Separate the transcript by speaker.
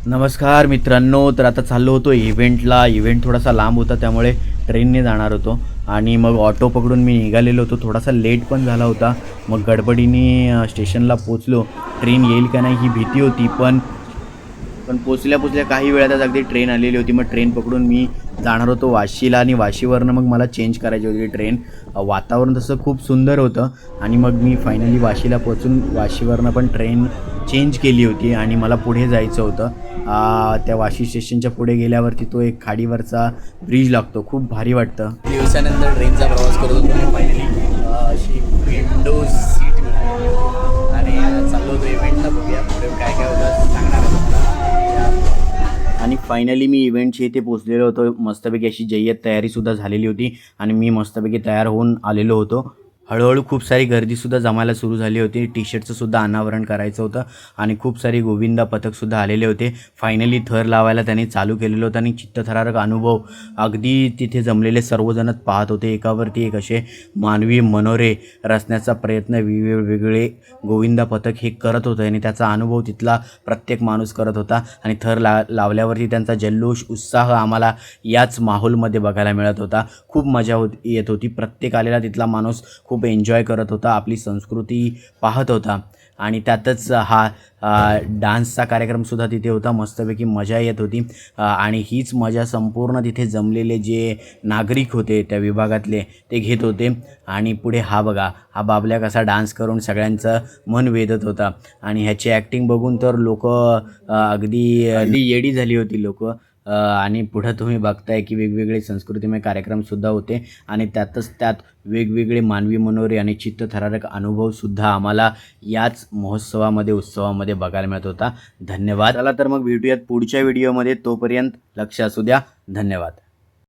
Speaker 1: नमस्कार मित्रांनो. तर आता चाललो होतो इव्हेंटला. इव्हेंट थोडासा लांब होता त्यामुळे ट्रेनने जाणार होतो आणि मग ऑटो पकडून मी निघालेलो होतो. थोडासा लेट पण झाला होता. मग गडबडीने स्टेशनला पोचलो. ट्रेन येईल का नाही ही भीती होती, पण पण पोचल्या काही वेळातच अगदी ट्रेन आलेली होती. मग ट्रेन पकडून मी जाणार होतो वाशीला आणि वाशीवरनं मग मला चेंज करायची होती ट्रेन. वातावरण तसं खूप सुंदर होतं आणि मग मी फायनली वाशीला पोचून वाशीवरनं पण ट्रेन चेंज केली होती आणि मला पुढे जायचं होतं. त्या वाशी स्टेशनच्या पुढे गेल्यावरती तो एक खाडीवरचा ब्रिज लागतो, खूप भारी वाटतं.
Speaker 2: दिवसानंतर ट्रेनचा प्रवास करत होतो आणि फायनली अशी विंडो सीट आणि चाललो होतो इव्हेंटला. बघूया पुढे काय काय होतं सांगणार आहे तुम्हाला.
Speaker 1: आणि फायनली मी इव्हेंटच्या इथे पोचलेलो होतो. मस्तपैकी अशी जय्यत तयारीसुद्धा झालेली होती आणि मी मस्तपैकी तयार होऊन आलेलो होतो. हळूहळू खूप सारी गर्दीसुद्धा जमायला सुरू झाली होती. टी शर्टचंसुद्धा अनावरण करायचं होतं आणि खूप सारी गोविंदा पथकसुद्धा आलेले होते. फायनली थर लावायला त्यांनी चालू केलेलं होतं आणि चित्तथरारक अनुभव अगदी तिथे जमलेले सर्वजणच पाहत होते. एकावरती एक असे मानवी मनोरे रचण्याचा प्रयत्न वेगवेगळे गोविंदा पथक हे करत होते आणि त्याचा अनुभव तिथला प्रत्येक माणूस करत होता. आणि थर लावल्यावरती त्यांचा जल्लोष उत्साह आम्हाला याच माहोलमध्ये बघायला मिळत होता. खूप मजा येत होती. प्रत्येक आलेला तिथला माणूस खूप एन्जॉय करत होता, आपली संस्कृती पाहत होता आणि त्यातच हा डान्सचा कार्यक्रमसुद्धा तिथे होता. मस्तपैकी मजा येत होती आणि हीच मजा संपूर्ण तिथे जमलेले जे नागरिक होते त्या विभागातले ते घेत होते. आणि पुढे हा बघा, हा बाबल्या कसा डान्स करून सगळ्यांचं मन वेधत होता आणि ह्याची ॲक्टिंग बघून तर लोक अगदी येडी झाली होती लोक. आणि पुढं तुम्ही बघताय की वेगवेगळे संस्कृतीमय कार्यक्रमसुद्धा होते आणि त्यात वेगवेगळे मानवी मनोरे आणि चित्तथरारक अनुभवसुद्धा आम्हाला याच उत्सवामध्ये बघायला मिळत होता. धन्यवाद. चला तर मग भेटूयात पुढच्या व्हिडिओमध्ये. तोपर्यंत लक्ष असू द्या. धन्यवाद.